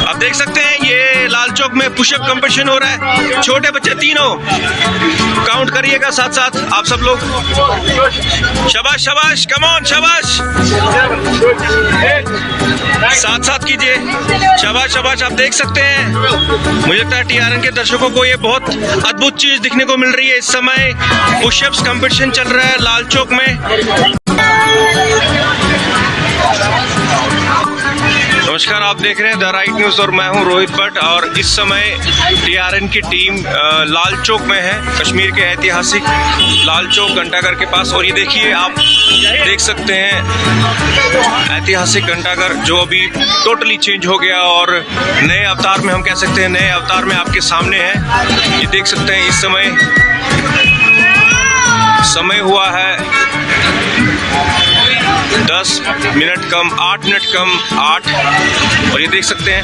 आप देख सकते हैं ये लाल चौक में पुशअप कंपटीशन हो रहा है। छोटे बच्चे तीनों काउंट करिएगा साथ साथ आप सब लोग। शाबाश शाबाश, कम ऑन, शाबाश, साथ साथ कीजिए, शाबाश शाबाश। आप देख सकते हैं, मुझे लगता है टीआरएन के दर्शकों को ये बहुत अद्भुत चीज दिखने को मिल रही है। इस समय पुशअप्स कंपटीशन चल रहा है लाल चौक में। नमस्कार, आप देख रहे हैं द राइट न्यूज़ और मैं हूं रोहित भट्ट। और इस समय टीआरएन की टीम लाल चौक में है, कश्मीर के ऐतिहासिक लाल चौक घंटाघर के पास। और ये देखिए, आप देख सकते हैं ऐतिहासिक घंटाघर जो अभी टोटली चेंज हो गया और नए अवतार में, हम कह सकते हैं नए अवतार में आपके सामने है। ये देख सकते हैं इस समय हुआ है 10 मिनट कम, 8 मिनट कम 8। और ये देख सकते हैं,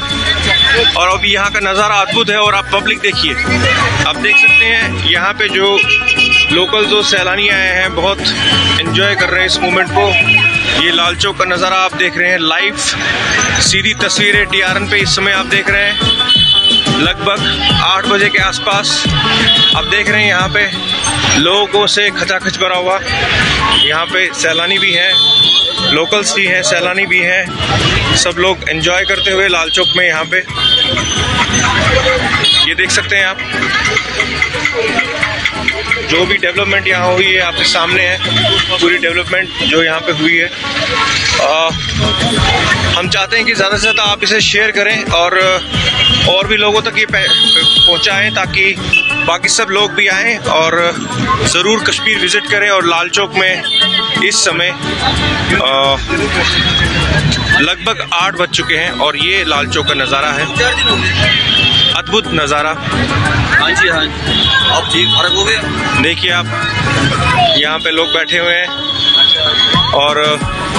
और अभी यहाँ का नज़ारा अद्भुत है। और आप पब्लिक देखिए, आप देख सकते हैं यहाँ पे जो लोकल जो सैलानी आए हैं बहुत एंजॉय कर रहे हैं इस मोमेंट को। ये लाल चौक का नज़ारा आप देख रहे हैं, लाइव सीधी तस्वीरें टीआरएन पे इस समय आप देख रहे हैं। लगभग 8 बजे के आसपास आप देख रहे हैं यहाँ पे लोगों से खचाखच भरा हुआ। यहाँ पे सैलानी भी हैं, लोकल्स भी हैं, सैलानी भी हैं, सब लोग एंजॉय करते हुए लाल चौक में यहाँ पे। ये देख सकते हैं आप, जो भी डेवलपमेंट यहाँ हुई है आपके सामने है, पूरी डेवलपमेंट जो यहाँ पे हुई है। हम चाहते हैं कि ज़्यादा से ज़्यादा आप इसे शेयर करें और भी लोगों तक ये पहुँचाएँ ताकि बाकी सब लोग भी आएँ और ज़रूर कश्मीर विज़िट करें। और लाल चौक में इस समय लगभग 8 बज चुके हैं और ये लाल चौक का नज़ारा है, अद्भुत नज़ारा। हाँ जी, हाँ जी, अब ठीक फर्क हो गया। देखिए आप, यहाँ पे लोग बैठे हुए हैं और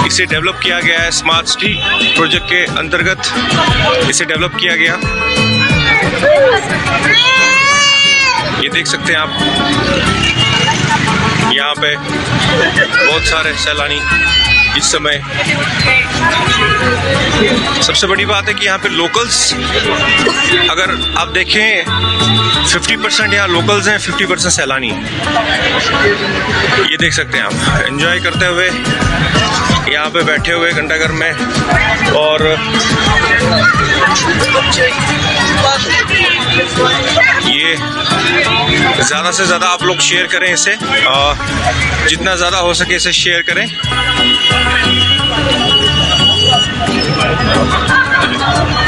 इसे डेवलप किया गया है, स्मार्ट सिटी प्रोजेक्ट के अंतर्गत इसे डेवलप किया गया। ये देख सकते हैं आप, यहाँ पे बहुत सारे सैलानी इस समय। सबसे बड़ी बात है कि यहाँ पे लोकल्स, अगर आप देखें 50% यहाँ लोकल्स हैं, 50% सैलानी हैं। ये देख सकते हैं आप, एंजॉय करते हुए यहाँ पे बैठे हुए घंटाघर में। और ये ज़्यादा से ज़्यादा आप लोग शेयर करें इसे, जितना ज़्यादा हो सके इसे शेयर करें।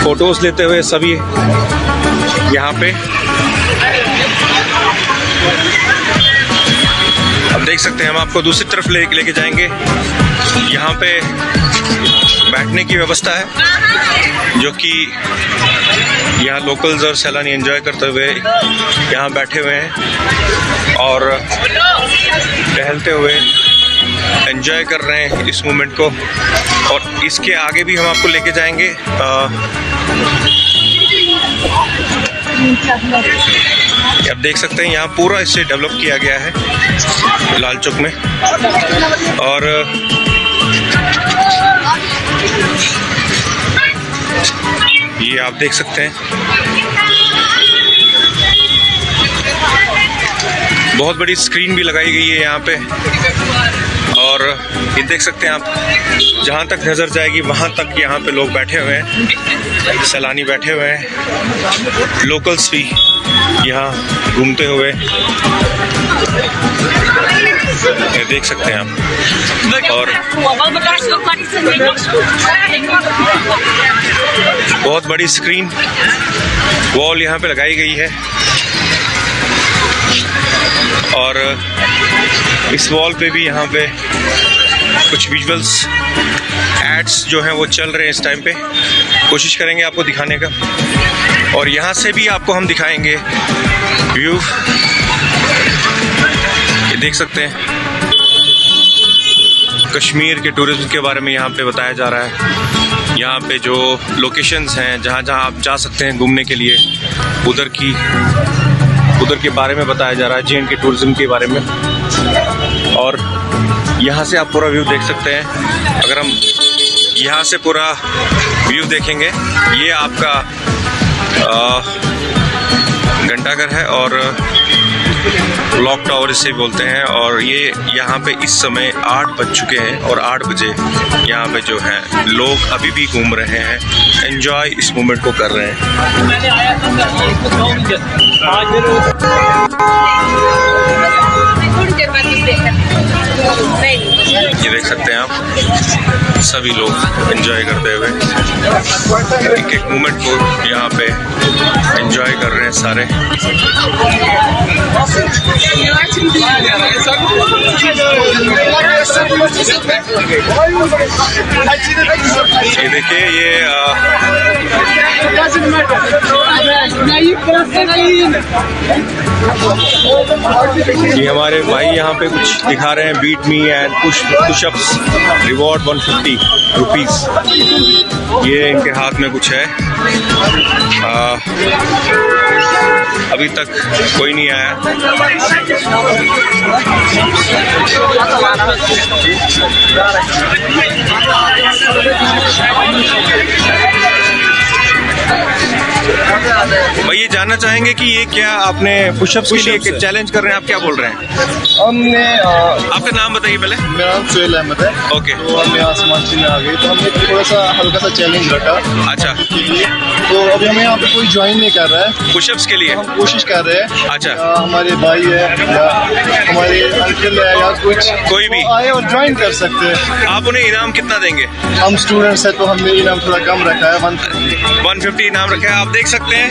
फोटोज़ लेते हुए सभी यहाँ पे। अब देख सकते हैं, हम आपको दूसरी तरफ लेके जाएंगे। यहाँ पे बैठने की व्यवस्था है जो कि यहाँ लोकल्स और सैलानी एंजॉय करते हुए यहाँ बैठे हुए हैं और टहलते हुए एंजॉय कर रहे हैं इस मोमेंट को। और इसके आगे भी हम आपको लेके जाएंगे। आप देख सकते हैं यहाँ पूरा इसे डेवलप किया गया है लाल चौक में। और ये आप देख सकते हैं, बहुत बड़ी स्क्रीन भी लगाई गई है यहाँ पे। और ये देख सकते हैं आप, जहाँ तक नज़र जाएगी वहाँ तक यहाँ पे लोग बैठे हुए हैं, सैलानी बैठे हुए हैं, लोकल्स भी यहाँ घूमते हुए। ये देख सकते हैं आप, और बहुत बड़ी स्क्रीन वॉल यहाँ पे लगाई गई है। और इस वॉल पे भी यहाँ पे कुछ विजुअल्स एड्स जो हैं वो चल रहे हैं इस टाइम पे। कोशिश करेंगे आपको दिखाने का, और यहाँ से भी आपको हम दिखाएंगे व्यू। ये देख सकते हैं, कश्मीर के टूरिज्म के बारे में यहाँ पे बताया जा रहा है। यहाँ पे जो लोकेशंस हैं जहाँ जहाँ आप जा सकते हैं घूमने के लिए, उधर के बारे में बताया जा रहा है, जे.एंड.के टूरिज्म के बारे में। और यहाँ से आप पूरा व्यू देख सकते हैं। अगर हम यहाँ से पूरा व्यू देखेंगे, ये आपका घंटाघर है और क्लॉक टावर इसे बोलते हैं। और ये यहाँ पे इस समय 8 बज चुके हैं और 8 बजे यहाँ पे जो है लोग अभी भी घूम रहे हैं, एंजॉय इस मोमेंट को कर रहे हैं। ये देख सकते हैं आप, सभी लोग एंजॉय करते हुए एक एक मोमेंट को यहाँ पे एंजॉय कर रहे हैं सारे। ये देखिए, ये हमारे भाई यहाँ पे कुछ दिखा रहे हैं, beat me and pushups reward 150 rupees. ये इनके हाथ में कुछ है। अभी तक कोई नहीं आया। भाई ये जानना चाहेंगे कि ये क्या आपने पुशअप्स के लिए चैलेंज कर रहे हैं, आप क्या बोल रहे हैं? हमने आपका नाम बताइए पहले। मेरा नाम सुहेल अहमद है। ओके। तो हमने आसमान में आ गए तो हमने थोड़ा सा हल्का सा चैलेंज रखा। अच्छा। तो अभी हमें यहाँ पे कोई ज्वाइन नहीं कर रहा है पुशअप्स के लिए। हम कोशिश कर रहे हैं। अच्छा। हमारे भाई है या हमारे अंकल है या कुछ कोई भी आए और ज्वाइन कर सकते हैं। आप उन्हें इनाम कितना देंगे? हम स्टूडेंट्स हैं तो हमने इनाम थोड़ा कम रखा है, 150 इनाम रखा है। आप देख सकते हैं,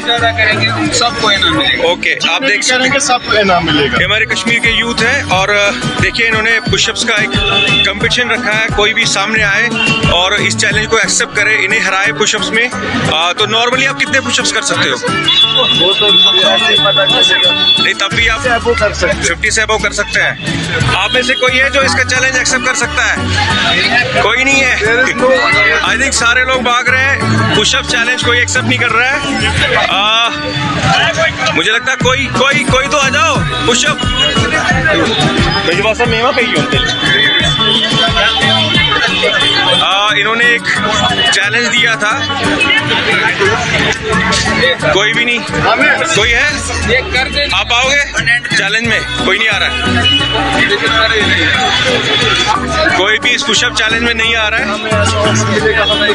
सबको इनाम मिलेगा। ओके, आप देख सकते हैं सबको इनाम मिलेगा। ये हमारे कश्मीर के यूथ है और देखिए इन्होंने पुशअप्स का एक कंपटीशन रखा है। कोई भी सामने आए और इस चैलेंज को एक्सेप्ट करे, इन्हें हराए पुशअप्स में। तो नॉर्मली आप कितने पुशअप्स कर सकते हो? वो तो नहीं, तब भी आप कर सकते हैं। 50 से अबव कर सकते हैं। आप में से कोई है जो इसका चैलेंज एक्सेप्ट कर सकता है? कोई नहीं है। आई थिंक सारे लोग भाग रहे हैं, पुशअप चैलेंज कोई एक्सेप्ट नहीं कर रहा है। मुझे लगता है कोई तो आ जाओ पुशअप। इन्होंने एक चैलेंज दिया था, कोई भी नहीं। कोई है? आप आओगे चैलेंज में? कोई नहीं आ रहा है। कोई भी इस पुशअप चैलेंज में नहीं आ रहा है।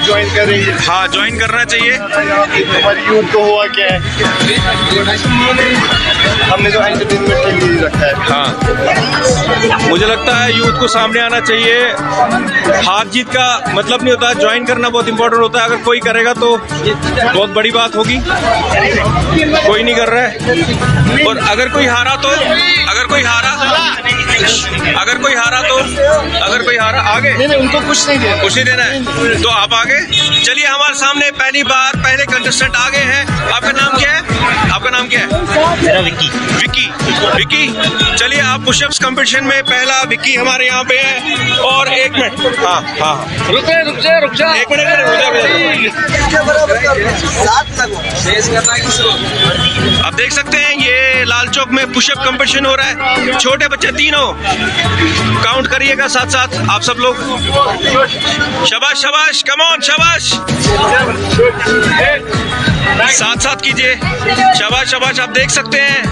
ज्वाइन करेंगे। हाँ, ज्वाइन करना चाहिए। हमारी यूथ को हुआ क्या है, हमने जो एंटरटेनमेंट के लिए रखा है। हाँ, मुझे लगता है यूथ को सामने आना चाहिए। हार जीत का मतलब नहीं होता, ज्वाइन करना बहुत इंपॉर्टेंट होता है। अगर कोई करेगा तो बहुत बड़ी बात होगी। कोई नहीं कर रहा है। और अगर कोई हारा तो आगे नहीं उनको कुछ नहीं देना है। तो आप आगे चलिए। हमारे सामने पहले कंटेस्टेंट आगे हैं। आपका नाम क्या है? मेरा विक्की। चलिए, आप पुशअप्स कंपटीशन में पहला विक्की हमारे यहाँ पे है। और 1 मिनट, हाँ रुक जा 1 मिनट आप देख सकते हैं ये लाल चौक में पुशअप कंपटीशन हो रहा है। छोटे बच्चे तीनों काउंट करिएगा साथ आप सब लोग। शाबाश, कम ऑन, शाबाश। साथ कीजिए। शाबाश। आप देख सकते हैं,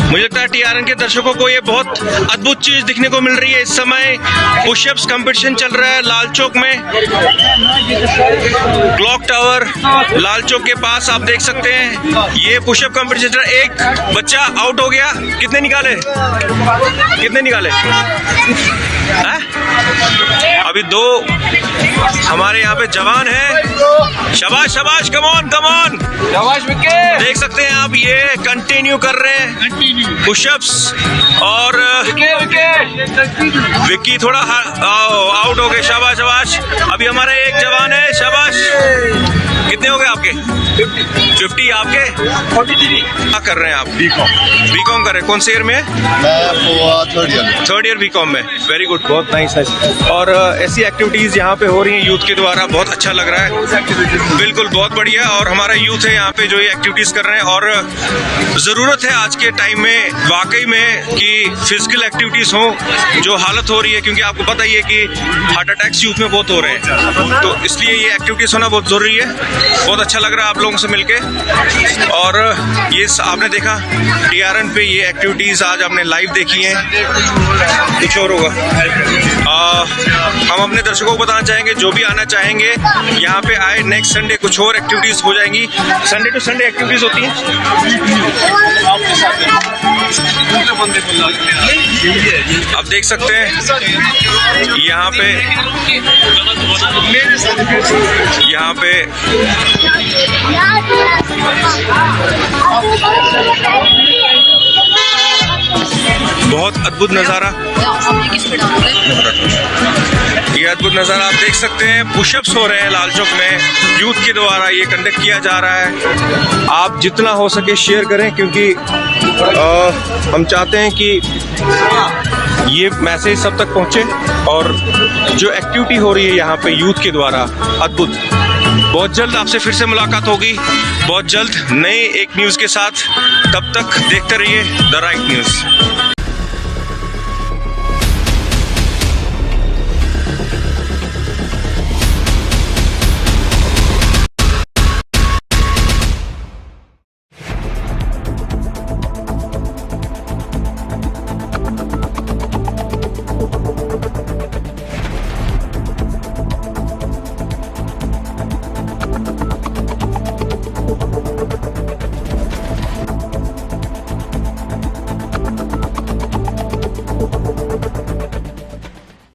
मुझे लगता है TRN के दर्शकों को ये बहुत अद्भुत चीज दिखने को मिल रही है। इस समय पुशअप्स कंपटीशन चल रहा है लाल चौक में, क्लॉक टावर लाल चौक के पास। आप देख सकते हैं ये पुशअप कंपटीशन। एक बच्चा आउट हो गया। कितने निकाले? अभी 2 हमारे यहाँ पे जवान है। शाबाश, कम ऑन। देख सकते हैं आप, ये कंटिन्यू कर रहे हैं पुशअप्स। और विक्की थोड़ा आउट हो गए। शाबाश। अभी हमारा एक जवान है। शाबाश। कितने हो गए आपके? 50 आपके? 43। क्या कर रहे हैं आप? बीकॉम कर रहे हैं। कौन से ईयर में? मैं थर्ड ईयर बीकॉम में। वेरी गुड, बहुत नाइस। और ऐसी एक्टिविटीज यहाँ पे हो रही हैं यूथ के द्वारा, बहुत अच्छा लग रहा है। बिल्कुल, बहुत बढ़िया। और हमारा यूथ है यहाँ पे जो ये एक्टिविटीज कर रहे हैं। और ज़रूरत है आज के टाइम में वाकई में कि फिजिकल एक्टिविटीज हो। जो हालत हो रही है, क्योंकि आपको पता ही है कि हार्ट अटैक्स यूथ में बहुत हो रहे हैं, तो इसलिए ये एक्टिविटीज होना बहुत ज़रूरी है। बहुत अच्छा लग रहा है आप लोगों से मिलके। और ये आपने देखा TRN पे ये एक्टिविटीज़ आज आपने लाइव देखी हैं। कुछ और होगा। हम अपने दर्शकों को बताना चाहेंगे जो भी आना चाहेंगे यहाँ पे आए। नेक्स्ट संडे कुछ और एक्टिविटीज़ हो जाएंगी। संडे टू संडे एक्टिविटीज़ होती हैं। आप देख सकते हैं यहाँ पे बहुत अद्भुत नज़ारा, ये अद्भुत नज़ारा आप देख सकते हैं। पुशअप्स हो रहे हैं लाल चौक में, यूथ के द्वारा ये कंडक्ट किया जा रहा है। आप जितना हो सके शेयर करें, क्योंकि हम चाहते हैं कि ये मैसेज सब तक पहुंचे। और जो एक्टिविटी हो रही है यहाँ पे यूथ के द्वारा, अद्भुत। बहुत जल्द आपसे फिर से मुलाकात होगी, बहुत जल्द नए एक न्यूज़ के साथ। तब तक देखते रहिए द राइट न्यूज़।